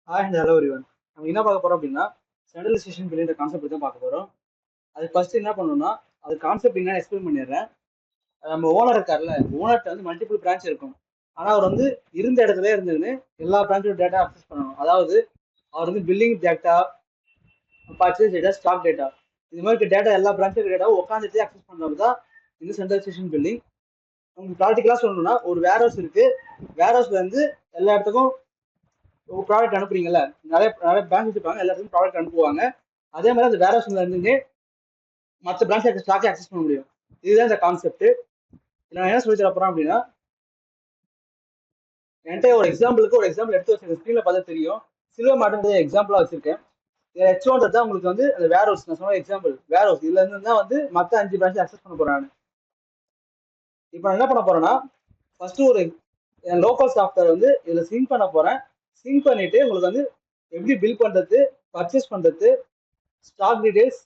Hi and hello everyone. நம்ம என்ன பார்க்க போறோம் அப்படின்னா சென்ட்ரலைசேஷன் பில்லிங் கான்செப்ட் தான் பார்க்க போறோம். அது ஃபர்ஸ்ட் என்ன பண்ணணும்னா அது கான்செப்ட் என்ன எக்ஸ்பிளைன் பண்ணிடுறேன். நம்ம ஓனர் இருக்கார்ல, ஓனர்கிட்ட வந்து மல்டிபிள் பிரான்ச் இருக்கும். ஆனா அவர் வந்து இருந்த இடத்துல இருந்துன்னு எல்லா பிரான்ச்சோட டேட்டா அக்சஸ் பண்ணணும். அதாவது அவர் வந்து billing data, purchase data, stock data, இது மாதிரி டேட்டா எல்லா பிரான்ச்சோட டேட்டாவும் உட்காந்துட்டு அக்சஸ் பண்றது தான் இந்த சென்ட்ரலைசேஷன் பில்லிங். உங்களுக்கு ப்ராக்டிக்கலா சொல்லணும்னா ஒரு வேர் ஹவுஸ் இருக்கு. வேர் ஹவுஸ்ல இருந்து எல்லா இடத்துக்கும் ஒரு ப்ராடக்ட் அனுப்புறீங்கல்ல, நிறைய நிறைய பிரான்ச் வச்சிருப்பாங்க, எல்லாத்துக்கும் ப்ராடக்ட் அனுப்புவாங்க. அதே மாதிரி அந்த வேர் ஹவுஸ்ல இருந்து மற்ற பிரான்ச் ஸ்டாக்கை அக்சஸ் பண்ண முடியும். இதுதான் இந்த கான்செப்ட். நான் என்ன சொல்லி தர போறேன் அப்படின்னா, என்கிட்ட ஒரு எக்ஸாம்பிள் எடுத்து வச்சிருக்கேன். ஸ்க்ரீன்ல பார்த்தா தெரியும். சில்வர் மார்டன் எக்ஸாம்பிளா வச்சிருக்கேன். H1 தான் உங்களுக்கு வந்து அந்த வேர் ஹவுஸ், நான் சொன்ன எக்ஸாம்பிள் வேர் ஹவுஸ். இதுல இருந்து தான் வந்து மற்ற 5 பிரான்ச் அக்சஸ் பண்ண போறேன். இப்போ நான் என்ன பண்ண போறேன்னா, ஃபர்ஸ்ட் ஒரு என் லோக்கல் சாஃப்ட்வேர் வந்து இதுல சிங்க் பண்ண போறேன். சிங்க் பண்ணிட்டு உங்களுக்கு வந்து எப்படி பில் பண்றது, பர்ச்சேஸ் பண்றது, ஸ்டாக் டீடைல்ஸ்,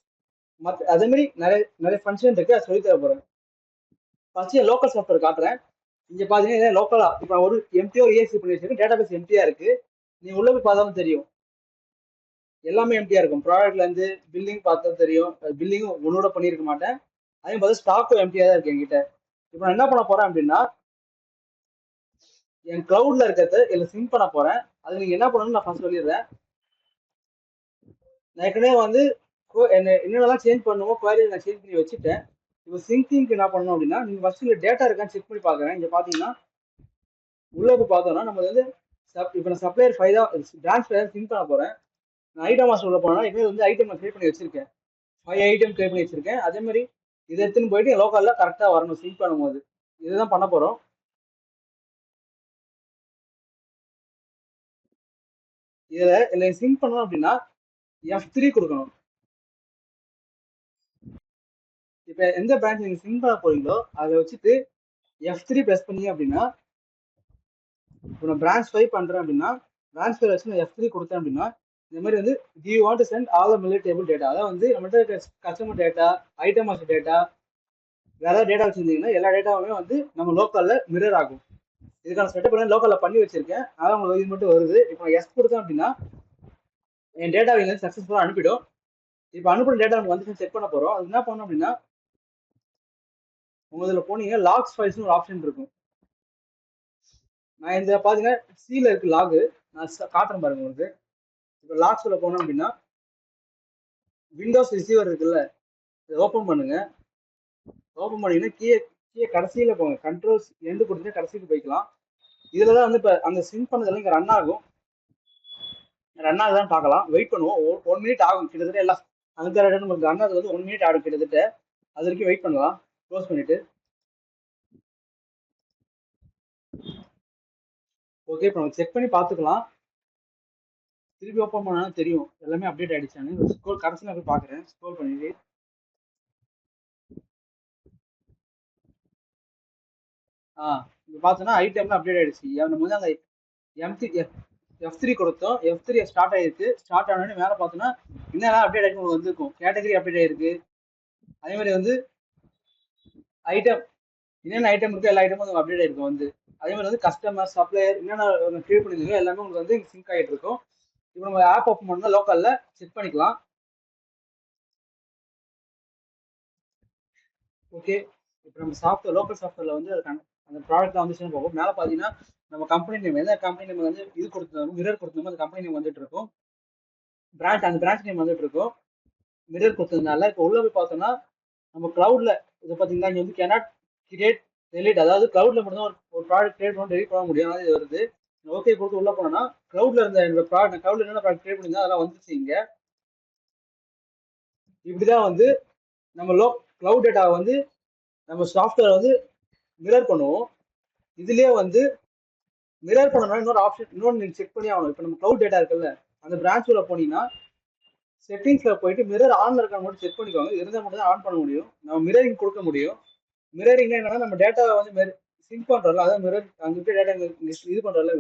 மற்ற அதே மாதிரி நிறைய நிறைய ஃபங்க்ஷன் இருக்கு, அதை சொல்லி தர போறேன். ஃபர்ஸ்ட் லோக்கல் சாஃப்ட்வேர் காட்டுறேன். இங்க பாத்தீங்கன்னா லோக்கலா இப்ப ஒரு எம்டியா ஒரு ஏசி பண்ணி வச்சிருக்கு, டேட்டா பேஸ் எம்டியா இருக்கு. நீங்க உள்ள போய் பார்த்தாலும் தெரியும், எல்லாமே எம்டியா இருக்கும். ப்ராடக்ட்ல இருந்து பில்லிங் பார்த்தா தெரியும். பில்லிங்கும் ஒன்னோட பண்ணியிருக்க மாட்டேன். அதே மாதிரி ஸ்டாக்கும் எம்டியா தான் இருக்கு என்கிட்ட. இப்போ நான் என்ன பண்ண போறேன் அப்படின்னா, என் கிளவுட்ல இருக்கிறத இதுல சிங்க் பண்ண போறேன். அது நீங்க என்ன பண்ணணும்னு நான் ஃபர்ஸ்ட் சொல்லிடுறேன். நான் ஏற்கனவே வந்து என்னென்னலாம் சேஞ்ச் பண்ணுவோம் குவாரி நான் சேஞ்ச் பண்ணி வச்சுட்டேன். இப்போ சிங்கிங்க்கு என்ன பண்ணணும் அப்படின்னா, நீங்க ஃபர்ஸ்ட் டேட்டா இருக்கான்னு செக் பண்ணி பாக்குறேன். இங்க பாத்தீங்கன்னா உள்ள போய் பார்த்தோம்னா நம்ம வந்து இப்போ நான் சப்ளையர் ஃபைல் தான் பிரான்ச் ஃபைல் சிங்க் பண்ண போறேன். நான் ஐட்டம் மாஸ்டர் உள்ள போனா இது வந்து ஐட்டம் நான் கிரியேட் பண்ணி வச்சிருக்கேன். 5 ஐட்டம் கிரியேட் பண்ணி வச்சிருக்கேன். அதே மாதிரி இதை எடுத்துன்னு போயிட்டு லோக்கல்ல கரெக்டா வரணும் சிங்க் பண்ணும்போது. இதுதான் பண்ண போறோம். இதுல சிங்க் பண்ணணும் அப்படின்னா F3 கொடுக்கணும். இப்ப எந்த பிரான்ச் நீங்க சிங்க் பண்ண போறீங்களோ அதை வச்சுட்டு F3 பிரஸ் பண்ணீங்க அப்படின்னா, இப்போ நான் பிரான்ச் 5 பண்றேன் அப்படின்னா பிரான்ச் 5 வச்சு நான் F3 கொடுத்தேன் அப்படின்னா, இந்த மாதிரி வந்து do you want to send all the millet table data, அதாவது வந்து நம்மகிட்ட customer data, item master data, வேற டேட்டா வச்சிருந்தீங்கன்னா எல்லா டேட்டாவுமே வந்து நம்ம லோக்கல்ல மிரர் ஆகும். இதுக்கான செட்டப் பண்ணி லோக்கல்ல பண்ணி வச்சிருக்கேன். அதான் உங்களுக்கு இது மட்டும் வருது. இப்போ எஸ் கொடுத்தேன் அப்படின்னா என் டேட்டா இங்க சக்சஸ்ஃபுல்லா அனுப்பிடும். இப்போ அனுப்புற டேட்டா நமக்கு வந்து செக் பண்ண போறோம். அது என்ன பண்ணணும் அப்படின்னா, உங்க இதுல போனீங்க லாக்ஸ் ஃபைல்ஸ்னு ஒரு ஆப்ஷன் இருக்கும். நான் இந்த பாத்தீங்கன்னா சில இருக்கு லாக், நான் காட்டுறேன் பாருங்க உங்களுக்கு. இப்போ லாக்ஸ்ல போனோம் அப்படின்னா விண்டோஸ் ரிசீவர் இருக்குல்ல, இதை ஓப்பன் பண்ணுங்க. ஓப்பன் பண்ணீங்கன்னா கீழே கீழே கடைசியில போங்க, கண்ட்ரோல்ஸ் எண்டு கொடுத்துட்டு கடைசிக்கு போய்க்கலாம். இதுலதான் வந்து இப்ப அந்த சிங்க் பண்ணதெல்லாம் இங்க ரன் ஆகும். ரன் ஆகுதான் பார்க்கலாம். வெயிட் பண்ணுவோம். 1 மினிட் ஆகும் கிட்டத்தட்ட. எல்லாம் அந்த உங்களுக்கு ரன் ஆகுது வந்து 1 மினிட் ஆகும் கிட்டத்தட்ட. அது வரைக்கும் வெயிட் பண்ணலாம். க்ளோஸ் பண்ணிட்டு ஓகே. இப்போ நம்ம செக் பண்ணி பார்த்துக்கலாம். திருப்பி ஓப்பன் பண்ணாலும் தெரியும் எல்லாமே அப்டேட் ஆயிடுச்சான்னு. ஸ்க்ரோல் கடைசியில் போய் பார்க்குறேன். ஸ்க்ரோல் பண்ணிட்டு இப்போ பார்த்தோன்னா ஐட்டம்லாம் அப்டேட் ஆயிடுச்சு. நம்ம வந்து அந்த எம்டி F3 கொடுத்தோம். F3 ஸ்டார்ட் ஆயிருக்கு. ஸ்டார்ட் ஆனோடனே மேலே பார்த்தோன்னா என்னெல்லாம் அப்டேட் ஆயிருக்கு உங்களுக்கு வந்துருக்கும். கேட்டகரி அப்டேட் ஆயிருக்கு. அதே மாதிரி வந்து ஐட்டம், என்னென்ன ஐட்டம் இருக்கோ எல்லா ஐட்டமும் உங்களுக்கு அப்டேட் ஆயிருக்கும் வந்து. அதே மாதிரி வந்து கஸ்டமர், சப்ளையர் என்னென்ன கிரியேட் பண்ணிருக்கீங்க எல்லாமே உங்களுக்கு வந்து சிங்க் ஆகிட்டு இருக்கும். இப்போ நம்ம ஆப் ஓப்பன் பண்ணா லோக்கல்ல செக் பண்ணிக்கலாம். ஓகே. இப்போ நம்ம லோக்கல் சாஃப்ட்வேர்ல வந்து அந்த ப்ராடக்ட் வந்துச்சுன்னு போகும். மேலே பார்த்தீங்கன்னா நம்ம கம்பெனி நேம், எந்த கம்பெனி நேம் வந்து இது கொடுத்துருந்தோம், மிரர் கொடுத்துருந்தோம், அந்த கம்பெனி நேம் வந்துட்டு இருக்கும். அந்த பிரான்ச் நேம் வந்துட்டு இருக்கும். மிரர் கொடுத்ததுனால இப்போ உள்ள போய் பார்த்தோம்னா நம்ம கிளவுட்ல இதை பார்த்தீங்கன்னா இங்க வந்து கேனாட் கிரியேட் டெலிட், அதாவது கிளவுட்ல மட்டும் தான் ஒரு ப்ராடக்ட் கிரியேட் பண்ண டெலிட் பண்ண முடியும். அதாவது இது வருது. ஓகே கொடுத்து உள்ள போனோம்னா கிளவுட்ல இருந்த இந்த ப்ராடக்ட், கிளவுட்ல என்னென்ன ப்ராடக்ட் கிரியேட் பண்ணிருந்தா அதெல்லாம் வந்துச்சு இங்க. இப்படிதான் வந்து நம்ம கிளவுட் டேட்டா வந்து நம்ம சாஃப்ட்வேர் வந்து மிரர் பண்ணுவோம். இதுலயே வந்து மிரர் பண்ணணும் இன்னொரு ஆப்ஷன், இன்னொன்று நீங்க செக் பண்ணி ஆகணும். இப்போ நம்ம கிளவுட் டேட்டா இருக்குல்ல, அந்த பிரான்ச் உள்ள போனீங்கன்னா செட்டிங்ஸ்ல போயிட்டு மிரர் ஆன்ல இருக்க மட்டும் செக் பண்ணிக்கோங்க. இருந்தால் மட்டும் தான் ஆன் பண்ண முடியும். நம்ம மிரரிங் கொடுக்க முடியும். மிரரிங் என்னன்னா நம்ம டேட்டாவை வந்து சிங்க் பண்றோம்ல, அதான் மிரர். அங்கிட்ட டேட்டா இது பண்றோம்ல,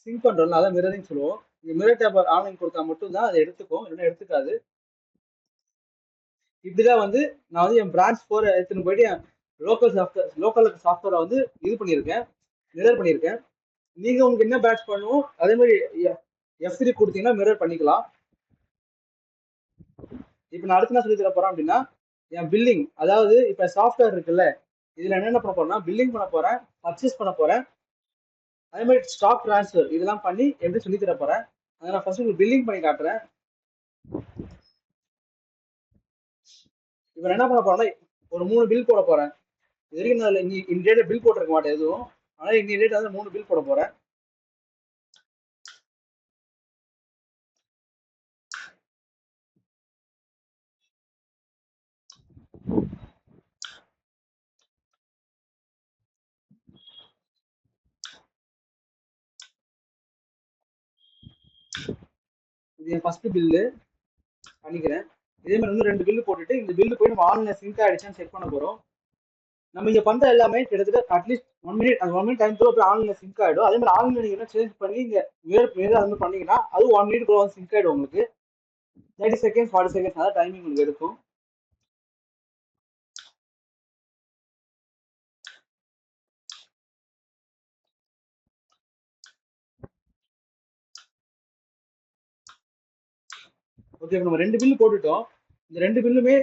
சிங்க் பண்றோம்ல, அதான் மிரரிங் சொல்லுவோம். இந்த மிரர் டேப் ஆன்லைன் கொடுத்தா மட்டும் தான் அதை எடுத்துக்கும், இல்லைன்னா எடுத்துக்காது. இப்படிதான் வந்து நான் வந்து என் பிரான்ச் 4 எடுத்துன்னு போயிட்டு என் லோக்கல் சாஃப்ட்வேரை வந்து இது பண்ணியிருக்கேன், மிரர் பண்ணியிருக்கேன். நீங்க உங்களுக்கு என்ன பேட்ச் பண்ணுவோம் அதே மாதிரி F3 கொடுத்தீங்கன்னா மிரர் பண்ணிக்கலாம். இப்போ நான் அடுத்து என்ன சொல்லி தர போறேன் அப்படின்னா, என் பில்லிங், அதாவது இப்ப சாஃப்ட்வேர் இருக்குல்ல, இதுல என்னென்ன பண்ண போறேன்னா பில்லிங் பண்ண போறேன், பர்ச்சேஸ் பண்ண போறேன், அதே மாதிரி ஸ்டாக் டிரான்ஸ்ஃபர் இதெல்லாம் பண்ணி எப்படி சொல்லி தர போறேன். அதை நான் ஃபர்ஸ்ட் உங்களுக்கு பில்லிங் பண்ணி காட்டுறேன். இப்போ என்ன பண்ண போறேன்னா ஒரு 3 பில் போட போறேன். இது வரைக்கும் நான் இந்த டேட்டா பில் போட்டிருக்க மாட்டேன் எதுவும், ஆனால் இந்த டேட்டா வந்து 3 பில் போட போறேன். இது என் ஃபர்ஸ்ட் பில்லு பண்ணிக்கிறேன். இதே மாதிரி வந்து 2 பில்லு போட்டுட்டு இந்த பில்லு போய் நம்ம ஆன்லைன்ல சிங்க் ஆயிடுச்சான்னு செக் பண்ண போறோம். நம்ம இங்க பண்ற எல்லாமே கிட்டத்தட்ட அட்லீஸ்ட் 1 மினிட், அந்த 1 மினிட் டைம் போய் ஆன்லைன்ல சிங்க் ஆயிடும். அதே மாதிரி ஆன்லைன்ல நீங்க என்ன சேஞ்ச் பண்ணி இங்க வேறு அது மாதிரி பண்ணீங்கன்னா அது 1 மினிட் கூட சிங்க் ஆயிடும். உங்களுக்கு 30 செகண்ட்ஸ் 40 செகண்ட்ஸ் அதான் டைமிங் உங்களுக்கு எடுக்கும். ஓகே, நம்ம 2 பில்லு போட்டுட்டோம். இந்த 2 பில்லுமே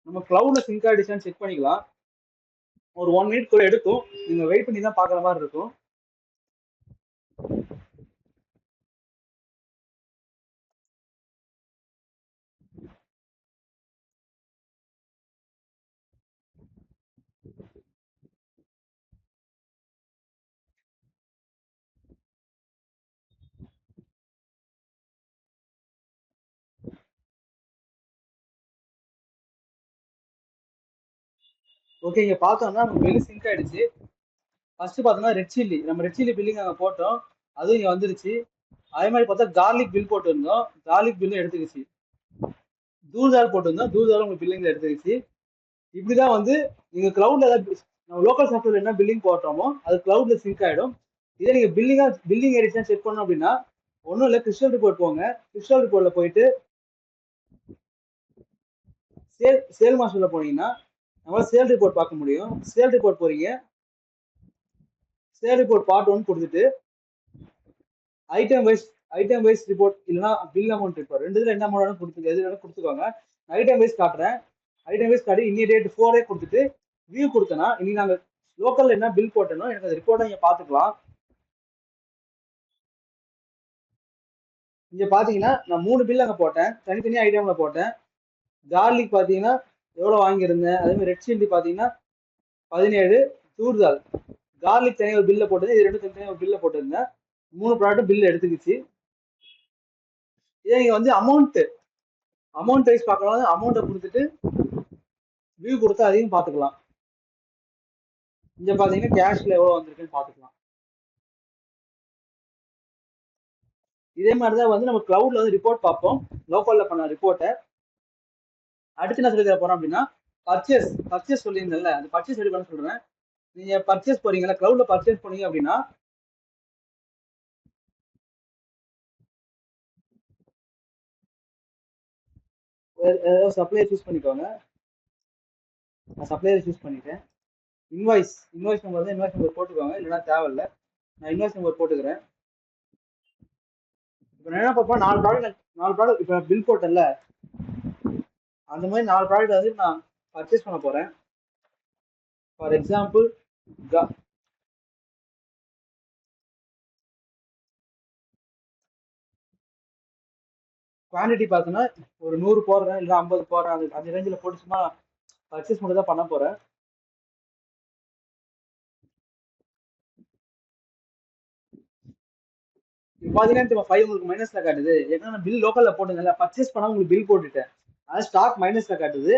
நம்ம கிளவுட்ல சிங்க் ஆயிடுச்சான்னு செக் பண்ணிக்கலாம். ஒரு 1 மினிட் கூட எடுக்கும். நீங்க வெயிட் பண்ணி தான் பாக்குற மாதிரி இருக்கும். ஓகே, இங்க பார்த்தோம்னா நம்ம பில்லு சிங்க் ஆயிடுச்சு. ஃபர்ஸ்ட் பார்த்தோம்னா ரெட் சில்லி, நம்ம ரெட் சில்லி பில்லிங் அங்கே போட்டோம், அதுவும் இங்க வந்துருச்சு. அதே மாதிரி பார்த்தா கார்லிக் பில் போட்டுருந்தோம், கார்லிக் பில்லும் எடுத்துக்கிச்சு. தூர்தால் போட்டிருந்தோம், தூர்தாலும் உங்களுக்கு பில்லிங்ல எடுத்துக்கிச்சு. இப்படிதான் வந்து நீங்க கிளவுட்ல ஏதாவது நம்ம லோக்கல் சாஃப்ட்வேர்ல என்ன பில்லிங் போட்டோமோ அது கிளவுட்ல சிங்க் ஆயிடும். இதே நீங்க பில்லிங் ஏரியா செக் பண்ணோம் அப்படின்னா ஒன்றும் இல்லை, கிறிஸ்டல் ரிப்போர்ட் போங்க. கிறிஸ்டல் ரிப்போர்ட்ல போயிட்டு சேல் மாஸ்டர்ல போனீங்கன்னா நம்மளால சேல் ரிப்போர்ட் பார்க்க முடியும். சேல் ரிப்போர்ட் போறீங்க, சேல் ரிப்போர்ட் பார்ட் 1 கொடுத்துட்டு ஐட்டம் வைஸ் ரிப்போர்ட் இல்லைன்னா பில் அமௌண்ட் ரிப்போர்ட் ரெண்டுல என்ன அமௌண்ட் கொடுத்துருக்கு எது வேணும் கொடுத்துக்கோங்க. ஐட்டம் வைஸ் காட்டுறேன். ஐட்டம் வைஸ் காட்டி இன்னி டேட் 4 கொடுத்துட்டு வியூ கொடுத்தனா இனி நாங்க லோக்கல்ல என்ன பில் போட்டனோ எனக்கு அந்த ரிப்போர்ட்டை இங்க பாத்துக்கலாம். இங்க பாத்தீங்கன்னா நான் 3 பில் அங்க போட்டேன், தனித்தனியா ஐட்டம்ல போட்டேன். கார்லிக் பாத்தீங்கன்னா எவ்வளவு வாங்கியிருந்தேன், அதே மாதிரி ரெட் சில்லி பாத்தீங்கன்னா 17, தூர்தால் கார்லிக் தனியாக ஒரு பில்ல போட்டது, இது 2 தனியாக ஒரு பில்ல போட்டிருந்தேன். 3 ப்ராடக்ட் பில் எடுத்துக்கிச்சு. இதே நீங்க வந்து அமௌண்ட் வைஸ் பார்க்கலாம், அமௌண்ட்டை கொடுத்துட்டு வியூ கொடுத்து அதையும் பார்த்துக்கலாம். இங்க பாத்தீங்கன்னா கேஷ்ல எவ்வளவு வந்திருக்குன்னு பார்த்துக்கலாம். இதே மாதிரிதான் வந்து நம்ம கிளவுட்ல வந்து ரிப்போர்ட் பார்ப்போம், லோக்கல்ல பண்ண ரிப்போர்ட்டை. அடுத்து என்ன சொல்லி தர போறோம் அப்படின்னா பர்ச்சேஸ் சொல்லியிருந்தேன்ல, அந்த பர்ச்சேஸ் எப்படி பண்ண சொல்றேன். நீங்க பர்ச்சேஸ் போறீங்களா, கிளவுட்ல பர்ச்சேஸ் பண்ணீங்க அப்படின்னா சப்ளையர் சூஸ் பண்ணிக்கோங்க. நான் சப்ளையர் சூஸ் பண்ணிட்டேன். இன்வாய்ஸ் நம்பர் தான், இன்வாய்ஸ் நம்பர் போட்டுக்கோங்க, இல்லைன்னா தேவையில்லை. நான் இன்வாய்ஸ் நம்பர் போட்டுக்கிறேன். இப்போ நான் என்ன பார்ப்போம், 4 ப்ராடக்ட் இப்போ பில் போட்டேன்ல, அந்த மாதிரி 4 ப்ராடக்ட் வந்து நான் பர்ச்சேஸ் பண்ண போறேன். ஃபார் எக்ஸாம்பிள் குவான்டிட்டி பார்த்தோன்னா ஒரு 100 போடுறேன், இல்லை 50 போடுறேன், அந்த ரேஞ்சில் போட்டு சும்மா பர்ச்சேஸ் மட்டும் தான் பண்ண போறேன். இப்போ பார்த்தீங்கன்னா 5 உங்களுக்கு மைனஸ்ல காட்டுது. ஏன்னா நான் பில் லோக்கல்ல போட்டுங்கல்ல, பர்ச்சேஸ் பண்ணா உங்களுக்கு பில் போட்டுட்டேன், அதாவது ஸ்டாக் மைனஸ்ல காட்டுது.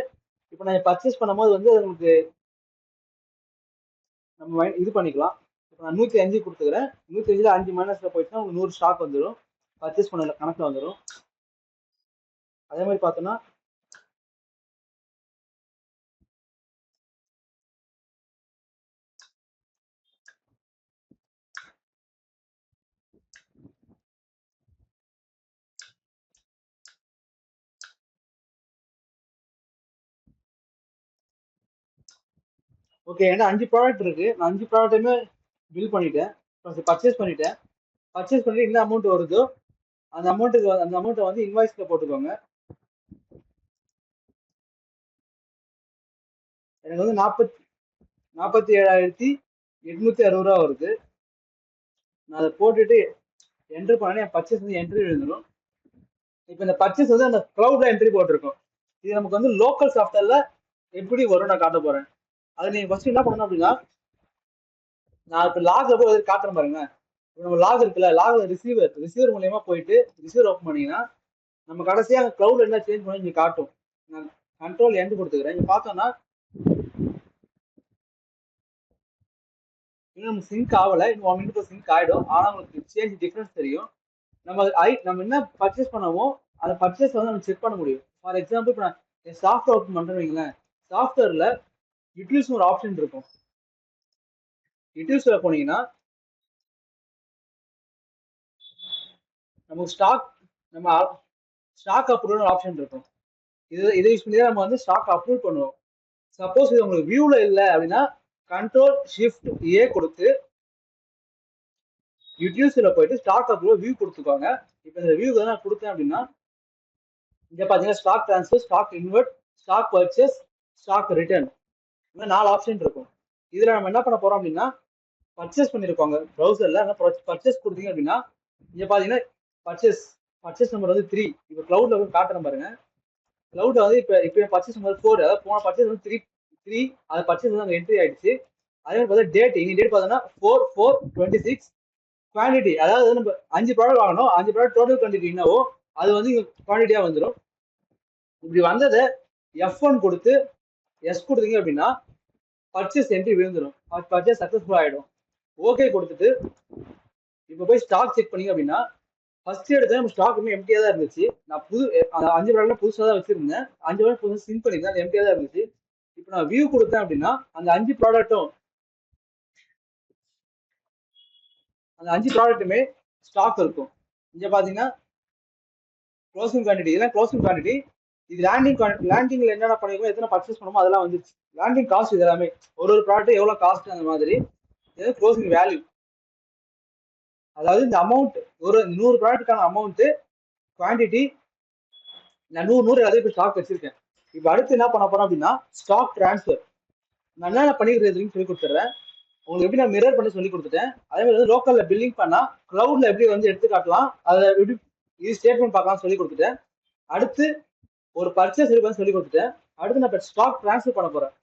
இப்போ நான் பர்ச்சேஸ் பண்ணும்போது வந்து உங்களுக்கு நம்ம இது பண்ணிக்கலாம். இப்போ நான் 105 கொடுத்துக்கிறேன், 105ல 5 மைனஸ்ல போயிட்டுனா உங்களுக்கு 100 ஸ்டாக் வந்துடும், பர்ச்சேஸ் பண்ணல கணக்குல வந்துடும். அதே மாதிரி பார்த்தோன்னா ஓகே, ஏன்னா 5 ப்ராடக்ட் இருக்கு, நான் 5 ப்ராடக்ட்டுமே பில் பண்ணிட்டேன், பர்ச்சேஸ் பண்ணிட்டேன். பர்ச்சேஸ் பண்ணி என்ன அமௌண்ட் வருதோ அந்த அமௌண்ட்டை வந்து இன்வாய்ஸ்ல போட்டுக்கோங்க. எனக்கு வந்து 47,860 வருது. நான் அதை போட்டுட்டு என்ட்ரி பண்ணேன், என் பர்ச்சேஸ் வந்து என்ட்ரி எழுதணும். இப்போ இந்த பர்ச்சேஸ் வந்து அந்த கிளவுட்ல என்ட்ரி போட்டிருக்கோம். இது நமக்கு வந்து லோக்கல் சாஃப்ட்வேர்ல எப்படி வரும் நான் காட்ட போறேன். அது நீங்க ஃபர்ஸ்ட் என்ன பண்ணணும் அப்படின்னா, நான் இப்போ லாக்ல போய் காட்டுறேன் பாருங்க. நம்ம லாக் இருக்குல்ல, லாக்ல ரிசீவர் மூலியமா போயிட்டு ரிசீவர் ஓப்பன் பண்ணீங்கன்னா நம்ம கடைசியா கிளவுட்ல என்ன சேஞ்ச் பண்ணி இங்க காட்டும். நான் கண்ட்ரோல் எண்ட் கொடுத்துக்கிறேன். இங்க பார்த்தோம்னா இன்னும் சிங்க் ஆகல, இன்னும் 1 மினிட் சிங்க் ஆயிடும். ஆனா உங்களுக்கு சேஞ்ச் டிஃபரன்ஸ் தெரியும். நம்ம என்ன பர்ச்சேஸ் பண்ணமோ அந்த பர்ச்சேஸ் வந்து நம்ம செக் பண்ண முடியும். ஃபார் எக்ஸாம்பிள் இப்போ நான் சாஃப்ட்வேர் ஓப்பன் பண்றேன்னு வைங்களேன், சாஃப்ட்வேர்ல யூட்டில்ஸ் ஒரு ஆப்ஷன் இருக்கும். யூட்டில்ஸ்ல போனீங்கன்னா நமக்கு ஸ்டாக் அப்ரூவல் ஆப்ஷன் இருக்கும். இதை யூஸ் பண்ணி நம்ம வந்து ஸ்டாக் அப்ரூவ் பண்ணுவோம். சப்போஸ் இது உங்களுக்கு வியூல இல்லை அப்படின்னா கண்ட்ரோல் ஷிஃப்ட் ஏ கொடுத்து யூட்டில்ஸ்ல போயிட்டு ஸ்டாக் அப்ரூவல் வியூ கொடுத்துக்கோங்க. இப்போ இந்த வியூ நான் கொடுத்தேன் அப்படின்னா இங்க பாத்தீங்கன்னா stock transfer, stock inward, stock purchase, stock return, இந்த 4 ஆப்ஷன் இருக்கும். இதுல நம்ம என்ன பண்ண போறோம் அப்படின்னா பர்ச்சேஸ் பண்ணிருக்கோங்க ப்ரௌசர்ல. பர்ச்சேஸ் கொடுத்தீங்க அப்படின்னா இங்க பாத்தீங்கன்னா பர்ச்சேஸ் நம்பர் வந்து 3. இப்போ கிளவுட்ல போய் காட்டுறேன் பாருங்க. கிளவுட்ல வந்து இப்போ பர்ச்சேஸ் நம்பர் 4, அதாவது போன பர்ச்சேஸ் வந்து 3 அது பர்ச்சேஸ் வந்து அங்கே என்ட்ரி ஆயிடுச்சு. அதே மாதிரி பார்த்தா டேட், இங்க டேட் பார்த்தோன்னா 4/4/26. குவான்டிட்டி, அதாவது நம்ம 5 ப்ராடக்ட் வாங்கணும், 5 ப்ராடக்ட் டோட்டல் குவான்டிட்டி என்னவோ அது வந்து இங்க குவான்டிட்டியா வந்துடும். இப்படி வந்ததை F1 கொடுத்து எஸ் கொடுத்தீங்க அப்படின்னா பர்ச்சேஸ் என்ட்ரி விழுந்துடும், பர்ச்சேஸ் சக்சஸ்ஃபுல் ஆயிடும். ஓகே கொடுத்துட்டு இப்போ போய் ஸ்டாக் செக் பண்ணீங்க அப்படின்னா ஃபர்ஸ்ட் எடுத்து நம்ம ஸ்டாக் எம்டியா தான் இருந்துச்சு. நான் 5 ப்ராடக்ட் புதுசாக தான் வச்சிருந்தேன், 5 ப்ராடக்ட் புதுசாக சிங்க் பண்ணியிருந்தேன், அது எம்டியா தான் இருந்துச்சு. இப்போ நான் வியூ கொடுத்தேன் அப்படின்னா அந்த 5 ப்ராடக்ட்டுமே ஸ்டாக் இருக்கும். இங்க பாத்தீங்கன்னா க்ளோசிங் குவான்டிட்டி, இதெல்லாம் க்ளோசிங் குவான்டிட்டி. இது லேண்டிங்ல என்னென்ன பண்ணிருக்கோம், எத்தனை பர்ச்சேஸ் பண்ணுமோ அதெல்லாம் வந்துருச்சு. லேண்டிங் காஸ்ட் இது எல்லாமே, ஒரு ப்ராடக்ட் எவ்வளவு காஸ்ட் அந்த மாதிரி. இது க்ளோசிங் வேல்யூ, அதாவது இந்த அமௌண்ட் ஒரு 100 ப்ராடக்ட்டுக்கான அமௌண்ட் குவான்டிட்டி. நான் 100 அதே இப்போ ஸ்டாக் வச்சிருக்கேன். இப்போ அடுத்து என்ன பண்ண போறோம் அப்படின்னா ஸ்டாக் டிரான்ஸ்ஃபர். நான் என்னென்ன பண்ணிக்கிறதுன்னு சொல்லி கொடுத்துட்றேன். உங்களுக்கு எப்படி நான் மிரர் பண்ணி சொல்லி கொடுத்துட்டேன். அதே மாதிரி வந்து லோக்கல்ல பில்லிங் பண்ணா கிளவுட்ல எப்படி வந்து எடுத்து காட்டலாம், அதை எப்படி இது ஸ்டேட்மெண்ட் பார்க்கலாம் சொல்லி கொடுத்துட்டேன். அடுத்து ஒரு பர்ச்சேஸ் இருக்கு சொல்லி கொடுத்துட்டேன். அடுத்து நான் ஸ்டாக் டிரான்ஸ்ஃபர் பண்ண போறேன்.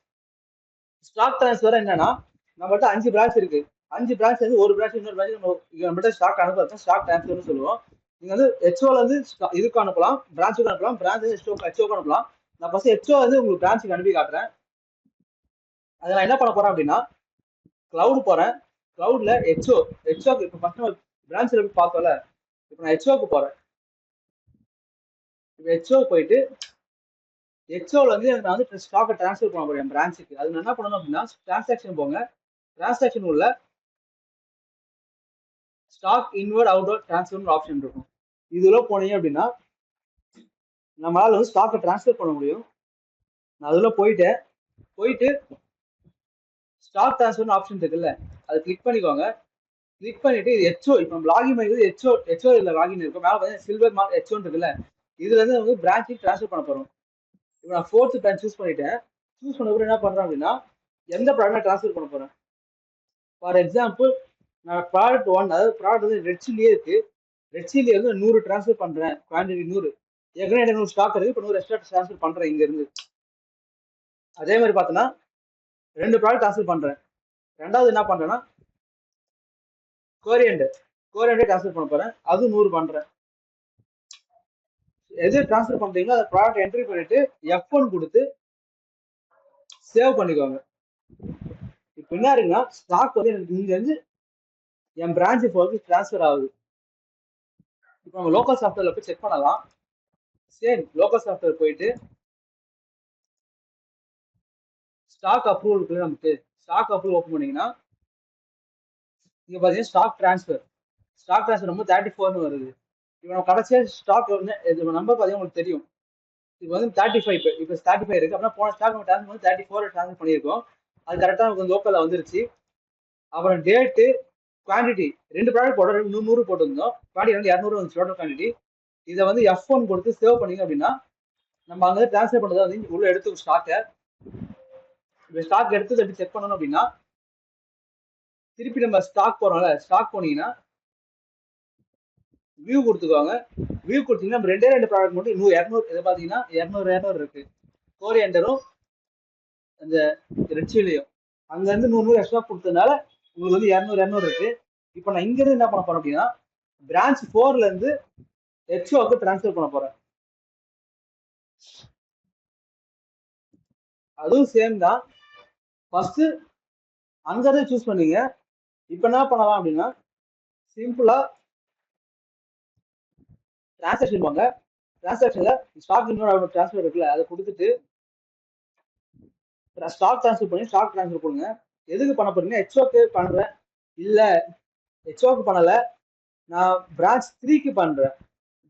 ஸ்டாக் டிரான்ஸ்ஃபர் என்னன்னா நம்மகிட்ட 5 பிரான்ச் இருக்கு. 5 பிரான்ச் வந்து ஒரு பிரான்ச் இன்னொரு பிரான்ச் நம்மகிட்ட ஸ்டாக் அனுப்புறது ஸ்டாக் டிரான்ஸ்ஃபர்னு சொல்லுவோம். நீங்க வந்து ஹெச்ஓல இருந்து இதுக்கு அனுப்பலாம், பிரான்ச்சுக்கு அனுப்பலாம், பிரான்ச் ஹெச்ஓக்கு அனுப்பலாம். நான் ஃபர்ஸ்ட் ஹெச்ஓ வந்து உங்களுக்கு பிரான்ச்சுக்கு அனுப்பி காட்டுறேன். அதை நான் என்ன பண்ண போறேன் அப்படின்னா கிளவுட் போறேன். கிளவுட்ல ஹெச்ஓ இப்போ ஃபர்ஸ்ட் நம்ம பிரான்ச்ல போய் பார்த்தோம்ல, இப்போ நான் ஹெச்ஓக்கு போறேன். இப்போ ஹெச்ஓ போயிட்டு ஹெச்ஓல வந்து நான் வந்து ஸ்டாக்கை டிரான்ஸ்ஃபர் பண்ண போறேன் பிரான்ச்சுக்கு. அது நான் என்ன பண்ணணும் அப்படின்னா டிரான்சாக்ஷன் போங்க. டிரான்சாக்ஷன் உள்ள stock inward outward transfer option இருக்கும். இதுல போனீங்க அப்படின்னா நம்மளால வந்து ஸ்டாக்கை டிரான்ஸ்ஃபர் பண்ண முடியும். நான் அதுல போயிட்டு ஸ்டாக் டிரான்ஸ்ஃபர் ஆப்ஷன் இருக்குல்ல, அதை கிளிக் பண்ணிக்கோங்க. கிளிக் பண்ணிட்டு இது ஹெச்ஓ, இப்போ நம்ம லாகின் பண்ணிக்கிறது ஹெச்ஓ இல்ல லாகின் இருக்கும். மேலே பார்த்தீங்கன்னா சில்வர் மார்க் ஹெச்ஓன்னு இருக்குல்ல, இதுல இருந்து வந்து பிரான்ச்சுக்கு டிரான்ஸ்ஃபர் பண்ண போறோம். இப்போ நான் 4th பிரான்ச் சூஸ் பண்ணிட்டேன். சூஸ் பண்ண என்ன பண்றேன் அப்படின்னா எந்த ப்ராடக்ட் டிரான்ஸ்ஃபர் பண்ண போறேன். ஃபார் எக்ஸாம்பிள் நான் ப்ராடக்ட் 1, அதாவது ப்ராடக்ட் வந்து ரெட் சில்லியே இருக்கு. ரெட் சில்லி வந்து 100 டிரான்ஸ்ஃபர் பண்றேன், குவான்டிட்டி 100. ஏற்கனவே 100 ஸ்டாக் இருக்கு, இப்போ 100 எக்ஸ்ட்ரா டிரான்ஸ்ஃபர் பண்றேன் இங்க இருந்து. அதே மாதிரி பார்த்தோன்னா 2 ப்ராடக்ட் டிரான்ஸ்ஃபர் பண்றேன். ரெண்டாவது என்ன பண்றேன்னா கோரியண்டர் டிரான்ஸ்ஃபர் பண்ண போறேன், அது 100 பண்றேன். எது டிரான்ஸ்ஃபர் பண்றீங்களோ அதை ப்ராடக்ட் என்ட்ரி பண்ணிட்டு F1 கொடுத்து சேவ் பண்ணிக்கோங்க. இப்போ என்ன இருக்குன்னா ஸ்டாக் வந்து எனக்கு இங்க இருந்து என் பிரான்ச் போக்கு டிரான்ஸ்ஃபர் ஆகுது. இப்போ நம்ம லோக்கல் சாஃப்ட்வேர்ல போய் செக் பண்ணலாம். சேம் லோக்கல் சாஃப்ட்வேர் போயிட்டு ஸ்டாக் அப்ரூவல் இருக்குல்ல, நமக்கு ஸ்டாக் அப்ரூவல் ஓப்பன் பண்ணீங்கன்னா இங்க பாத்தீங்கன்னா ஸ்டாக் டிரான்ஸ்ஃபர் நம்ம 34ன்னு வருது. இப்போ நம்ம கடைசியா ஸ்டாக் நம்பர் பாத்தீங்கன்னா உங்களுக்கு தெரியும். இப்போ வந்து 35, இப்போ 35 இருக்கு. அப்படின்னா போன ஸ்டாக் நம்ம டிரான்ஸ்ஃபர் வந்து 34 டிரான்ஸ்ஃபர் பண்ணியிருக்கோம். அது கரெக்டாக நமக்கு லோக்கல்ல வந்துருச்சு. அப்புறம் டேட்டு குவான்டிட்டி 2 ப்ராடக்ட் போட 100 போட்டிருந்தோம், குவான்டிட்டி வந்து 200 வந்து டோட்டல் குவான்டிட்டி. இதை வந்து F1 கொடுத்து சேவ் பண்ணீங்க அப்படின்னா நம்ம அங்கே டிரான்ஸ்ஃபர் பண்ணுறதா வந்து உள்ள எடுத்து ஸ்டாக்கை ஸ்டாக் எடுத்து எப்படி செக் பண்ணணும் அப்படின்னா திருப்பி நம்ம ஸ்டாக் போறோம்ல, ஸ்டாக் போனீங்கன்னா வியூ கொடுத்துக்குவாங்க. வியூ கொடுத்தீங்கன்னா நம்ம ரெண்டு ப்ராடக்ட் மட்டும் இன்னும் 200 இதை பார்த்தீங்கன்னா 200 இருக்கு. கோரியண்டரும் அந்த ரெட் சில்லியும் அங்கேருந்து 100 எக்ஸ்ட்ரா கொடுத்ததுனால உங்களுக்கு வந்து 200 இருக்கு. இப்போ நான் இங்கேருந்து என்ன பண்ண போறேன் அப்படின்னா பிரான்ச் 4ல இருந்து ஹெச்ஓக்கு டிரான்ஸ்ஃபர் பண்ண போறேன். அதுவும் சேம் தான். ஃபர்ஸ்ட் அங்கதான் சூஸ் பண்ணீங்க. இப்போ என்ன பண்ணலாம் அப்படின்னா சிம்பிளா டிரான்சாக்ஷன் போங்க. டிரான்சாக்ஷன்ல ஸ்டாக் இன்னொரு டிரான்ஸ்ஃபர் இருக்குல்ல, அதை கொடுத்துட்டு ஸ்டாக் டிரான்ஸ்ஃபர் பண்ணி ஸ்டாக் டிரான்ஸ்ஃபர் பண்ணுங்க. எதுக்கு பண்ண போறீங்க? ஹெச்ஓக்கு பண்றேன் இல்ல ஹெச்ஓக்கு பண்ணல, நான் பிரான்ச் 3க்கு பண்றேன்.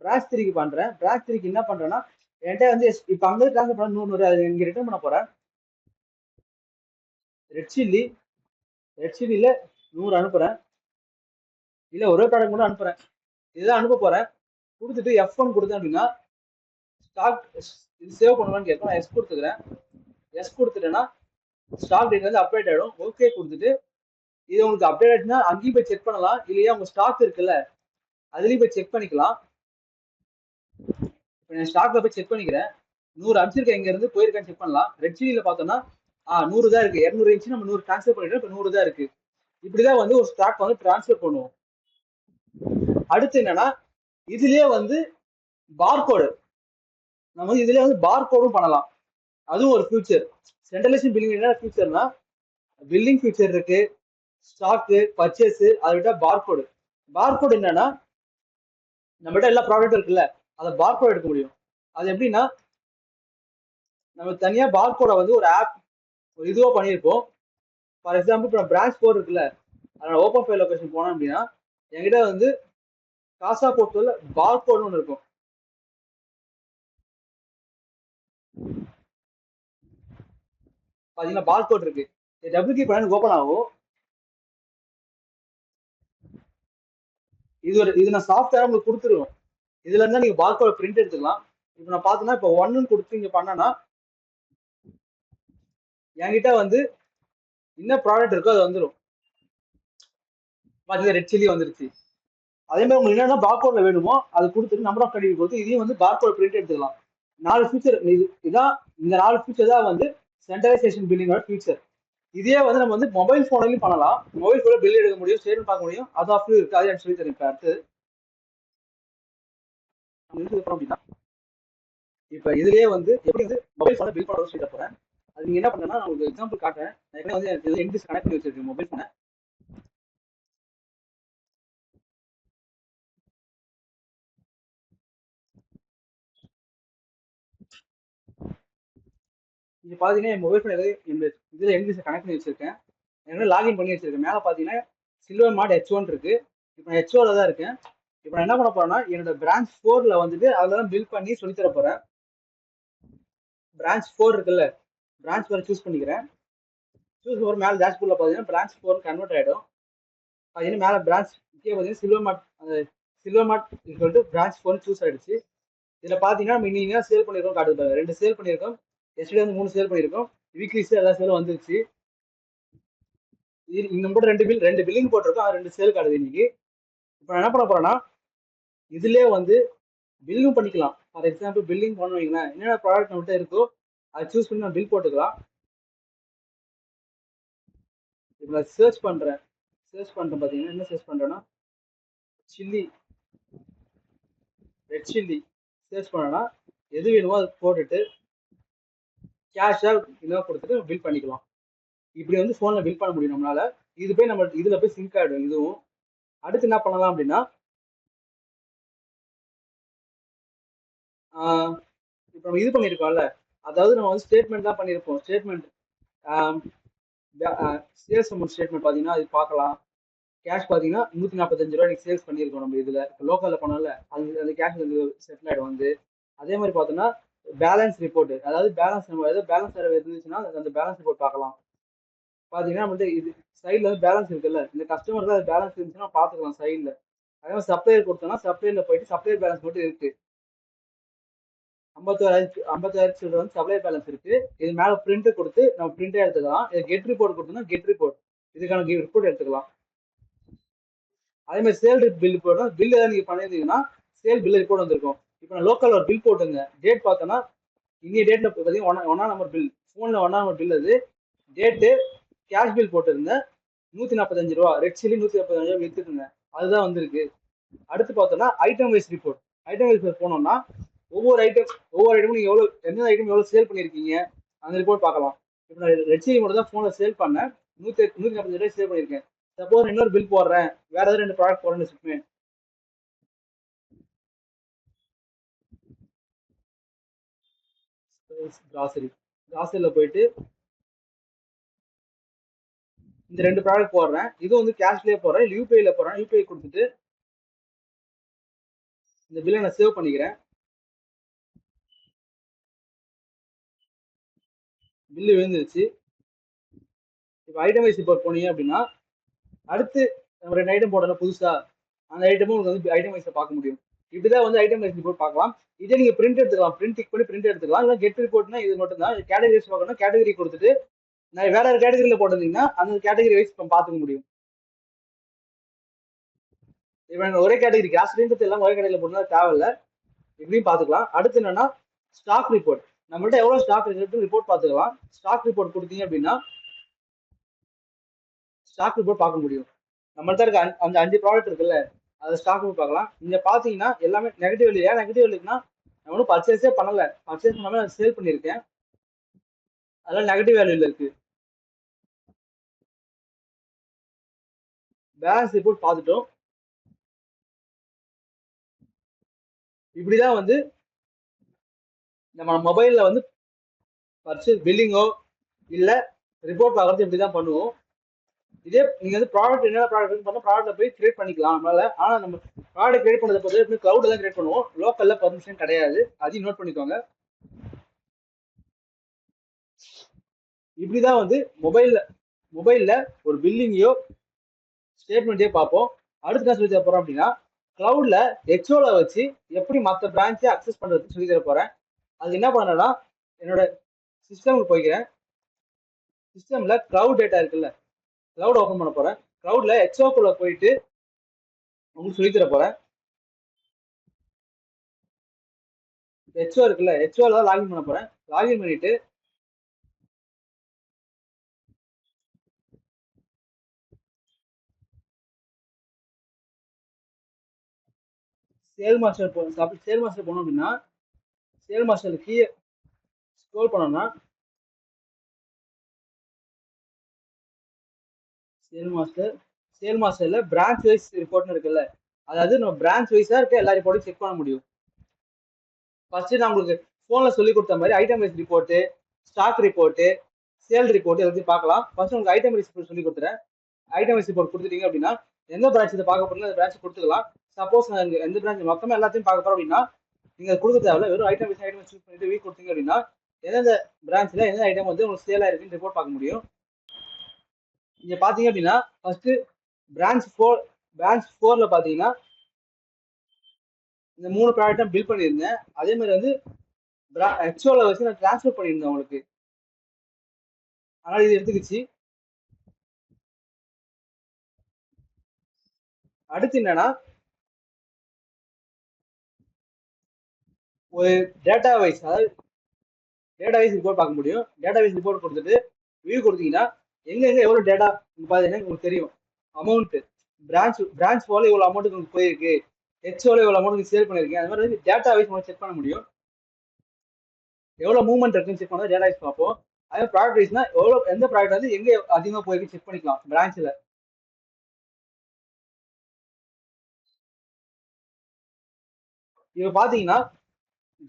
பிரான்ச் 3க்கு என்ன பண்றேன்னா என்கிட்ட வந்து இப்போ அங்கே டிரான்ஸ்ஃபர் பண்ண 100 அது இங்க ரிட்டர்ன் பண்ண போறேன். ரெட் சில்லியில 100 அனுப்புறேன். இல்ல ஒரே ப்ராடக்ட் மட்டும் அனுப்புறேன். இதுதான் அனுப்ப போறேன். கொடுத்துட்டு F1 கொடுத்தேன் அப்படின்னா ஸ்டாக் இது சேவ் பண்ணுவான்னு கேட்கும். நான் எஸ் கொடுத்துக்கிறேன். எஸ் கொடுத்துட்டேன்னா ஸ்டாக் டேட் வந்து அப்டேட் ஆகிடும். ஓகே கொடுத்துட்டு இது உங்களுக்கு அப்டேட் ஆயிடுச்சுன்னா அங்கேயும் போய் செக் பண்ணலாம், இல்லையா உங்க ஸ்டாக் இருக்குல்ல அதுலயும் போய் செக் பண்ணிக்கலாம். இப்போ நான் ஸ்டாக்ல போய் செக் பண்ணிக்கிறேன். 100 அனுப்பிச்சிருக்கேன், இங்க இருந்து போயிருக்கேன்னு செக் பண்ணலாம். ரெட் சில்லியில பார்த்தோம்னா 100 தான் இருக்கு. 200 இருந்துச்சு, நம்ம 100 டிரான்ஸ்ஃபர் பண்ணிட்டோம், இப்போ 100 தான் இருக்கு. இப்படிதான் வந்து ஒரு ஸ்டாக் வந்து டிரான்ஸ்ஃபர் பண்ணுவோம். அடுத்து என்னன்னா இதுலயே வந்து பார்கோடு, நம்ம வந்து இதுலயே வந்து பார்கோடும் பண்ணலாம். அதுவும் ஒரு ஃபியூச்சர். சென்ட்ரலைசேஷன் பில்லிங் என்ன ஃபியூச்சர்னா பில்லிங் ஃபியூச்சர் இருக்கு, ஸ்டாக்கு, பர்ச்சேஸ், அதை விட்டா பார்கோடு. பார்கோடு என்னன்னா நம்மகிட்ட எல்லா ப்ராடக்ட் இருக்குல்ல, அதை பார்கோட் எடுக்க முடியும். அது எப்படின்னா நம்ம தனியா பார்கோட வந்து ஒரு ஆப் ஒரு இதுவா பண்ணியிருப்போம். ஃபார் எக்ஸாம்பிள் இப்போ பிரான்ச் 4 இருக்குல்ல, அதோட ஓப்பன் ஃபைல் லொகேஷன் போனோம் அப்படின்னா என்கிட்ட வந்து காசா போர்ட்டோல பார்கோடு ஒன்று இருக்கும். பாத்தீங்கன்னா பார்கோட் இருக்கு. டபுள் கீ பண்ணி ஓப்பன் ஆகும். இது நான் சாஃப்ட்வேர் உங்களுக்கு கொடுத்துருவோம். இதுல இருந்தா நீங்க பார்கோட பிரிண்ட் எடுத்துக்கலாம். இப்போ நான் பார்த்தேன்னா இப்போ 1 கொடுத்து இங்க பண்ணனா என்கிட்ட வந்து என்ன ப்ராடக்ட் இருக்கோ அது வந்துடும். பாத்தீங்கன்னா ரெட் சில்லி வந்துருச்சு. அதே மாதிரி உங்களுக்கு என்னென்ன பார்கோட்ல வேணுமோ அது கொடுத்துட்டு நம்பர் ஆஃப் கண்டிப்பா கொடுத்து இதையும் வந்து பார்கோட் பிரிண்ட் எடுத்துக்கலாம். 4 ஃபியூச்சர் இதான். இந்த 4 ஃபியூச்சர் தான் வந்து சென்ட்ரலைசேஷன் பில்லிங்கோட ஃபியூச்சர். இதே வந்து நம்ம வந்து மொபைல் போன்லயும் பண்ணலாம். மொபைல் போன்ல பில் எடுக்க முடியும், ஸ்டேட்மெண்ட் பார்க்க முடியும். அது ஆஃப்லயும் இருக்கு. அது சொல்லி தரேன். இப்போ அடுத்து இப்ப இதுலயே வந்து எப்படி வந்து மொபைல் போன பில் பண்ண சொல்லி போறேன். அது நீங்க என்ன பண்ணா நான் உங்களுக்கு எக்ஸாம்பிள் காட்டுறேன். நான் வந்து என்கிட்ட கனெக்ட் பண்ணி வச்சிருக்கேன் மொபைல் போனை. இங்க பாத்தீங்கன்னா என் மொபைல் போன் இதுல என்கிட்ட கனெக்ட் பண்ணி வச்சிருக்கேன். என்ன லாகின் பண்ணி வச்சிருக்கேன். மேல பாத்தீங்கன்னா சில்வர் மார்ட் H1 இருக்கு. இப்போ நான் H1ல தான் இருக்கேன். இப்போ நான் என்ன பண்ண போறேன்னா என்னோட பிரான்ச் 4ல வந்துட்டு அதெல்லாம் பில் பண்ணி சொல்லி தர போறேன். பிரான்ச் 4 இருக்குல்ல, பிரான்ச் 4 சூஸ் பண்ணிக்கிறேன். சூஸ் ஒரு மேல டேஷ்போர்ட்ல பாத்தீங்கன்னா பிரான்ச் 4 கன்வெர்ட் ஆயிடும். பாத்தீங்கன்னா மேல பிரான்ச் கீழே பாத்தீங்கன்னா silver mart equal to branch 4 choose ஆயிடுச்சு. இதுல பாத்தீங்கன்னா மினிங்க சேல் பண்ணிருக்கோம் காட்டுது. 2 சேல் பண்ணிருக்கோம். எஸ்டே வந்து 3 சேல் பண்ணிருக்கோம். வீக்லிஸ் எல்லா சேலும் வந்துருச்சு. இந்த மட்டும் 2 பில்லிங் போட்டிருக்கோம். அது 2 சேல் காட்டுது இன்னைக்கு. இப்போ நான் என்ன பண்ண போறேன்னா இதுலயே வந்து பில்லும் பண்ணிக்கலாம். ஃபார் எக்ஸாம்பிள் பில்லிங் பண்ண வைங்களேன், என்னென்ன ப்ராடக்ட் நம்மகிட்ட இருக்கோ அதை சூஸ் பண்ணி நான் பில் போட்டுக்கலாம். இப்போ நான் சர்ச் பண்றேன் பாத்தீங்கன்னா என்ன சர்ச் பண்றேன்னா சில்லி, ரெட் சில்லி சர்ச் பண்ணனா எது வேணுமோ அது போட்டுட்டு கேஷா இன்னும் கொடுத்துட்டு பில் பண்ணிக்கலாம். இப்படி வந்து போன்ல பில் பண்ண முடியும் நம்மளால. இது போய் நம்ம இதுல போய் சிங்க் ஆயிடும். இதுவும் அடுத்து என்ன பண்ணலாம் அப்படின்னா இப்போ நம்ம இது பண்ணியிருக்கோம்ல, அதாவது நம்ம வந்து ஸ்டேட்மெண்ட் தான் பண்ணியிருப்போம். ஸ்டேட்மெண்ட் சேல்ஸ் அமௌண்ட் ஸ்டேட்மெண்ட் பார்த்தீங்கன்னா அது பார்க்கலாம். கேஷ் பார்த்தீங்கன்னா 145 ரூபா சேல்ஸ் பண்ணியிருக்கோம் நம்ம இதில். இப்போ லோக்கலில் பண்ணோம்ல அந்த கேஷ் செட்டில் ஆகிடும் வந்து. அதே மாதிரி பார்த்தோன்னா பேலன்ஸ் ரிப்போர்ட், அதாவது பேலன்ஸ் நம்ம ஏதாவது பேலன்ஸ் வேறு இருந்துச்சுன்னா அந்த பேலன்ஸ் ரிப்போர்ட் பார்க்கலாம். பாத்தீங்கன்னா நம்மள்ட்ட இது சைட்ல வந்து பேலன்ஸ் இருக்குல்ல, இந்த கஸ்டமருக்கு அது பேலன்ஸ் இருந்துச்சுன்னா பாத்துக்கலாம் சைட்ல. அதே மாதிரி சப்ளையர் கொடுத்தோம்னா சப்ளையர்ல போயிட்டு சப்ளையர் பேலன்ஸ் மட்டும் இருக்கு. 56,000 சில்லற வந்து சப்ளையர் பேலன்ஸ் இருக்கு. இது மேல பிரிண்ட் கொடுத்து நம்ம பிரிண்டே எடுத்துக்கலாம். இது கெட் ரிப்போர்ட் கொடுத்தோம்னா கெட் ரிப்போர்ட், இதுக்கான ரிப்போர்ட் எடுத்துக்கலாம். அதே மாதிரி சேல் பில் போடணும். பில் ஏதாவது நீங்க பண்ணிருந்தீங்கன்னா சேல் பில் ரிப்போர்ட் வந்திருக்கும். இப்போ நான் லோக்கல் ஒரு பில் போட்டுங்க, டேட் பார்த்தோன்னா இன்னைய டேட்ல பார்த்தீங்கன்னா ஒன்னா நம்பர் பில், ஃபோன்ல ஒன்னா நம்பர் பில் அது. டேட்டு கேஷ் பில் போட்டிருந்தேன், 145 ரூபா, ரெட் சில்லி 145 ரூபா வித்துக்குங்க, அதுதான் வந்திருக்கு. அடுத்து பார்த்தோம்னா item wise report. Item wise போனோம்னா ஒவ்வொரு ஐட்டமும் நீங்க எவ்வளவு, எந்த ஐட்டம் எவ்வளவு சேல் பண்ணிருக்கீங்க அந்த ரிப்போர்ட் பார்க்கலாம். இப்போ நான் ரெட் சில்லி மட்டும் தான் ஃபோன்ல சேல் பண்ணேன், 145 ரூபாய் சேல் பண்ணியிருக்கேன். சப்போஸ் இன்னொரு பில் போடுறேன், வேற ஏதாவது 2 ப்ராடக்ட் போடுறேன்னு வச்சுக்கோங்க. கிராசரியில் போயிட்டு இந்த 2 ப்ராடக்ட் போடுறேன், இது வந்து கேஷ்லயே போடுறேன், யூபிஐல போடுறேன். யூபிஐ கொடுத்துட்டு இந்த பில்லை நான் சேவ் பண்ணிக்கிறேன். பில்லு விழுந்துருச்சு. இப்போ ஐட்டம் வைஸ் ரிப்போர்ட் போனீங்க அப்படின்னா அடுத்து நம்ம 2 ஐட்டம் போடணும் புதுசா, அந்த ஐட்டமும் உங்களுக்கு வந்து ஐட்டம் வைஸை பார்க்க முடியும். இப்படிதான் வந்து ஐட்டம் வைஸ் ரிப்போர்ட் பார்க்கலாம். இதே நீங்க பிரிண்ட் எடுத்துக்கலாம், பிரிண்ட் டிக் பண்ணி பிரிண்ட் எடுத்துக்கலாம். இல்லை கெட் ரிப்போர்ட்னா இது மட்டும் தான். கேட்டகரிஸ் பார்க்கணும், கேட்டகரி கொடுத்துட்டு நான் வேற ஒரு கேட்டகரியில போட்டிருந்தீங்கன்னா அந்த கேட்டகரி வைஸ் பார்த்துக்க முடியும். இப்போ ஒரே கேட்டகரி கேஸ்ட்ரின்றது எல்லாம் ஒரே கேட்டகரியில போட்டா தேவையில்லை, இப்படியும் பார்த்துக்கலாம். அடுத்து என்னன்னா ஸ்டாக் ரிப்போர்ட். நம்மள்ட்ட எவ்வளவு ஸ்டாக் இருக்கு ரிப்போர்ட் பார்த்துக்கலாம். ஸ்டாக் ரிப்போர்ட் கொடுத்தீங்க அப்படின்னா ஸ்டாக் ரிப்போர்ட் பார்க்க முடியும். நம்மள்ட்ட இருக்க அந்த 5 ப்ராடக்ட் இருக்குல்ல, அதை ஸ்டாக் ரிப்போர்ட் பார்க்கலாம். இங்க பாத்தீங்கன்னா எல்லாமே நெகட்டிவ் இல்லையா? நெகட்டிவ் இல்லைன்னா நான் ஒன்றும் பர்ச்சேஸே பண்ணல, பர்ச்சேஸ் பண்ணாம நான் சேல் பண்ணியிருக்கேன், அதெல்லாம் நெகட்டிவ் வேல்யூல இருக்கு. பேலன்ஸ் ரிப்போர்ட் பார்த்துட்டோம். இப்படிதான் வந்து நம்ம மொபைல்ல வந்து பர்ச்சேஸ் பில்லிங்கோ இல்ல ரிப்போர்ட் பார்க்கறது இப்படிதான் பண்ணுவோம். இதே நீங்க வந்து ப்ராடக்ட் என்னென்ன ப்ராடக்ட் பண்ணா ப்ராடக்ட்ல போய் கிரியேட் பண்ணிக்கலாம் நம்மளால. ஆனா நம்ம ப்ராடக்ட் கிரியேட் பண்ணதை பொறுத்த எப்படி கிளவுட்ல தான் கிரியேட் பண்ணுவோம், லோக்கல்ல பர்மிஷன் கிடையாது, அதையும் நோட் பண்ணிக்கோங்க. இப்படிதான் வந்து மொபைல்ல ஒரு பில்லிங்கையோ ஸ்டேட்மெண்ட்டையோ பார்ப்போம். அடுத்து நான் சொல்லி தர போறோம் அப்படின்னா கிளவுட்ல எக்ஸோல வச்சு எப்படி மற்ற பிரான்ச்சை அக்சஸ் பண்றது சொல்லி தர போறேன். அது என்ன பண்ணனா, என்னோட சிஸ்டமுக்கு போய்க்கிறேன். சிஸ்டம்ல கிளவுட் டேட்டா இருக்குல்ல, கிளவுட் ஓபன் பண்ண போறேன். கிளவுட்ல எக்ஸோக்குள்ள போயிட்டு உங்களுக்கு சொல்லி தர போறேன். எக்ஸோ இருக்குல்ல, எக்ஸோல தான் லாகின் பண்ண போறேன். லாகின் பண்ணிட்டு சேல் மாஸ்டர் போகணும். சேல் மாஸ்டர் போனோம் அப்படின்னா சேல் மாஸ்டர் கீழே ஸ்க்ரோல் பண்ணோம்னா சேல் மாஸ்டர்ல பிரான்ச் வைஸ் ரிப்போர்ட்னு இருக்குல்ல, அதாவது நம்ம பிரான்ச் வைஸா இருக்க எல்லா ரிப்போர்ட்டையும் செக் பண்ண முடியும். ஃபர்ஸ்ட் நான் உங்களுக்கு போன்ல சொல்லி கொடுத்த மாதிரி item wise report, stock report, sale report எல்லாத்தையும் பார்க்கலாம். ஃபர்ஸ்ட் உங்களுக்கு ஐட்டம் வைஸ் ரிப்போர்ட் சொல்லி கொடுத்துறேன். ஐட்டம் வைஸ் ரிப்போர்ட் கொடுத்துட்டீங்க அப்படின்னா எந்த பிரான்ச் இதை பார்க்க போறீங்க அந்த பிரான்ச் கொடுத்துக்கலாம். சப்போஸ் நான் எந்த பிரான்ச் மொத்தமா எல்லாத்தையும் பார்க்க போறோம் அப்படின்னா நீங்க கொடுக்க தேவையில்ல, வெறும் ஐட்டம் வைஸ் சூஸ் பண்ணிட்டு வீக் கொடுத்தீங்க அப்படின்னா எந்தெந்த பிரான்ச்ல எந்த ஐட்டம் வந்து உங்களுக்கு சேல் ஆயிருக்குன்னு ரிப்போர்ட் பார்க்க முடியும். இங்க பாத்தீங்க அப்படின்னா ஃபர்ஸ்ட் பிரான்ச் 4ல பாத்தீங்கன்னா இந்த 3 ப்ராடக்ட் பில் பண்ணியிருந்தேன். அதே மாதிரி வந்து எக்ஸோல வச்சு நான் டிரான்ஸ்ஃபர் பண்ணியிருந்தேன் உங்களுக்கு, அதனால இது எடுத்துக்கிச்சு. அடுத்து என்னன்னா ஒரு டேட்டா வைஸ், அதாவது டேட்டா வைஸ் ரிப்போர்ட் பார்க்க முடியும். டேட்டா வைஸ் ரிப்போர்ட் கொடுத்துட்டு வியூ கொடுத்தீங்கன்னா எங்க எவ்வளவு டேட்டா பாத்தீங்கன்னா உங்களுக்கு தெரியும். அமௌண்ட் பிரான்ச் போல இவ்வளவு அமௌண்ட் உங்களுக்கு போயிருக்கு, எக்ஸோல இவ்வளவு அமௌண்ட் சேல் பண்ணிருக்கேன், அது மாதிரி டேட்டா வைஸ் உங்களுக்கு செக் பண்ண முடியும். எவ்வளவு மூவ்மெண்ட் இருக்குன்னு செக் பண்ணா டேட்டா வைஸ் பார்ப்போம். அதே ப்ராடக்ட் வைஸ்னா எவ்வளவு எந்த ப்ராடக்ட் வந்து எங்க அதிகமா போயிருக்கு செக் பண்ணிக்கலாம் பிரான்ச்ல. இப்ப பாத்தீங்கன்னா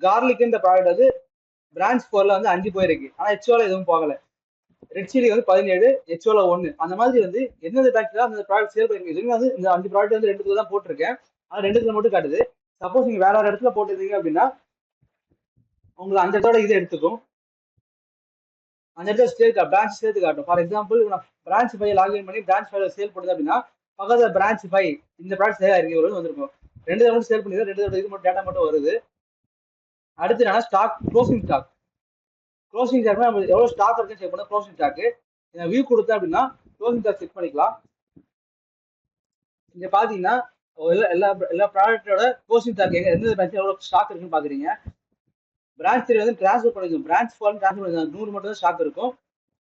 கார்லிக் இந்த ப்ராடக்ட் வந்து பிரான்ச் 4ல வந்து 5 போயிருக்கு, ஆனா எக்ஸோல எதுவும் போகல. ரெட் சில்லி வந்து 17, எக்ஸோல 1, அந்த மாதிரி வந்து எந்தெந்த பிரான்ச்ல அந்த ப்ராடக்ட் சேல் பண்ணிருக்கு. இதுவுமே வந்து இந்த 5 ப்ராடக்ட் வந்து 2 தான் போட்டிருக்கேன், ஆனா 2 மட்டும் காட்டுது. சப்போஸ் நீங்க வேற ஒரு இடத்துல போட்டிருந்தீங்க அப்படின்னா உங்களுக்கு அந்த இடத்தோட இது எடுத்துக்கும். அந்த இடத்துல பிரான்ச் சேர்த்து காட்டும். ஃபார் எக்ஸாம்பிள் நான் பிரான்ச் ஃபைவ் லாகின் பண்ணி பிரான்ச் ஃபைவ்ல சேல் பண்ணுது அப்படின்னா பக்கத்தில் பிரான்ச் ஃபைவ் இந்த பிரான்ச் சேல் ஆயிருக்கு வந்திருக்கும். 2 தடவை சேல் பண்ணி 2 தடவை இது மட்டும் டேட்டா மட்டும் வருது. அடுத்து என்னன்னா stock closing stock. Closing stock நம்ம எவ்வளவு ஸ்டாக் இருக்குன்னு செக் பண்ண க்ளோசிங் ஸ்டாக் வியூ கொடுத்தேன் அப்படின்னா க்ளோசிங் ஸ்டாக் செக் பண்ணிக்கலாம். இங்க பாத்தீங்கன்னா எல்லா ப்ராடக்டோட க்ளோசிங் ஸ்டாக் எந்த பிரான்ச் எவ்வளவு ஸ்டாக் இருக்குன்னு பாக்குறீங்க. பிரான்ச் 3 வந்து டிரான்ஸ்ஃபர் பண்ணிருக்கோம். பிரான்ச் 4 டிரான்ஸ்ஃபர் பண்ணிருக்கோம். 100 மட்டும் தான் ஸ்டாக் இருக்கும்.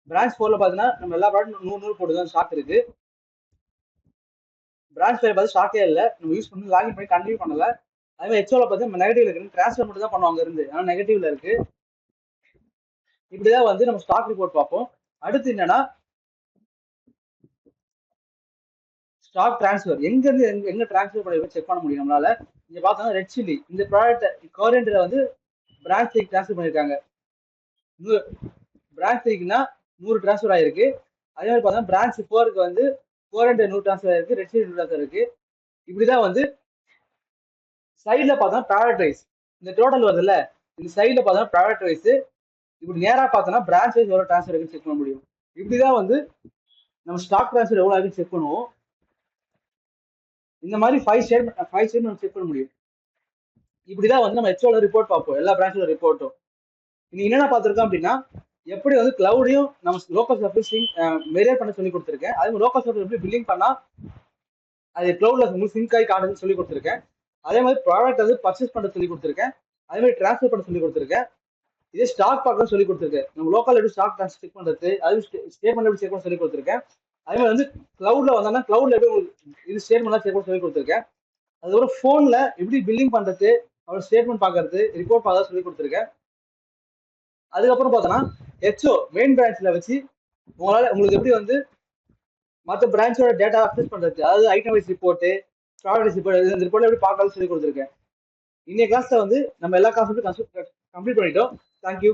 பிரான்ச் 4ல பாத்தீங்கன்னா நம்ம எல்லா ப்ராடக்ட் 100 போட்டு தான் ஸ்டாக் இருக்கு. பிரான்ச் 5 பார்த்து ஸ்டாக்கே இல்லை, நம்ம யூஸ் பண்ணி லாகின் பண்ணி கண்டினியூ பண்ணல. அதே மாதிரி எக்ஸோல பார்த்து நம்ம நெகட்டிவ்ல இருக்கு, டிரான்ஸ்ஃபர் மட்டும் தான் பண்ணுவாங்க இருந்து, ஆனால் நெகட்டிவ்ல இருக்கு. இப்படிதான் வந்து நம்ம ஸ்டாக் ரிப்போர்ட் பார்ப்போம். அடுத்து என்னன்னா ஸ்டாக் டிரான்ஸ்ஃபர் எங்க இருந்து எங்க டிரான்ஸ்ஃபர் பண்ணி செக் பண்ண முடியும் நம்மளால. இங்க பார்த்தோம்னா ரெட் சில்லி இந்த ப்ராடக்ட் கரண்ட்ல வந்து பிரான்ச் 3 டிரான்ஸ்ஃபர் பண்ணிருக்காங்க. பிரான்ச் 3க்குன்னா 100 டிரான்ஸ்ஃபர் ஆயிருக்கு. அதே மாதிரி பார்த்தா பிரான்ச் 4க்கு வந்து 400 டிரான்ஸ்ஃபர் ஆயிருக்கு, ரெட் சில்லி டிரான்ஸ்ஃபர் இருக்கு. இப்படிதான் வந்து சைட்ல பார்த்தா ப்ராடக்ட் வைஸ் இந்த டோட்டல் வருதுல்ல, இந்த சைட்ல பார்த்தா ப்ராடக்ட் வைஸ், இப்படி நேரா பார்த்தோம்னா பிரான்ச் வைஸ் எவ்வளவு டிரான்ஸ்ஃபர் இருக்குன்னு செக் பண்ண முடியும். இப்படிதான் வந்து நம்ம ஸ்டாக் டிரான்ஸ்ஃபர் எவ்வளவு ஆகுன்னு செக் பண்ணுவோம். இந்த மாதிரி 5 ஸ்டேட்மெண்ட் நம்ம செக் பண்ண முடியும். இப்படிதான் வந்து நம்ம ஹெச்ஓல ரிப்போர்ட் பார்ப்போம், எல்லா பிரான்ச்சோட ரிப்போர்ட்டும். இன்னைக்கு என்னென்ன பார்த்துருக்கோம் அப்படின்னா எப்படி வந்து கிளவுடையும் நம்ம லோக்கல் சர்வீஸ் மெரியர் பண்ண சொல்லி கொடுத்துருக்கேன். அதே மாதிரி லோக்கல் சர்வீஸ் எப்படி பில்லிங் பண்ணா அது கிளவுட்ல சிங்க் ஆகி காட்டுன்னு சொல்லி கொடுத்துருக்கேன். அதே மாதிரி ப்ராடக்ட் வந்து பர்ச்சேஸ் பண்ண சொல்லி கொடுத்துருக்கேன். அதே மாதிரி டிரான்ஸ்ஃபர் பண்ண சொல்லி கொடுத்துருக்கேன். இதே ஸ்டாக் பார்க்க சொல்லி கொடுத்துருக்கேன். நம்ம லோக்கல் எப்படி ஸ்டாக் டிரான்ஸ்ஃபர் செக் பண்றது, அது ஸ்டேட்மெண்ட் எப்படி செக் பண்ண சொல்லி கொடுத்துருக்கேன். அதே மாதிரி வந்து கிளவுட்ல வந்தோம்னா கிளவுட்ல எப்படி இது ஸ்டேட்மெண்ட் செக் பண்ண சொல்லி கொடுத்துருக்கேன். அதுக்கப்புறம் போன்ல எப்படி பில்லிங் பண்றது, அவரோட ஸ்டேட்மெண்ட் பாக்குறது, ரிப்போர்ட் பார்க்க சொல்லி கொடுத்துருக்கேன். அதுக்கப்புறம் பார்த்தோன்னா ஹெச்ஓ மெயின் பிரான்ச்ல வச்சு உங்களுக்கு எப்படி வந்து மற்ற பிரான்ச்சோட டேட்டா அக்சஸ் பண்றது, அதாவது item wise report, product report, இந்த ரிப்போர்ட் எப்படி பார்க்கறது சொல்லி கொடுத்துருக்கேன். இன்னைய கிளாஸ்ல வந்து நம்ம எல்லா கான்செப்டும் கம்ப்ளீட் பண்ணிட்டோம். தேங்க்யூ.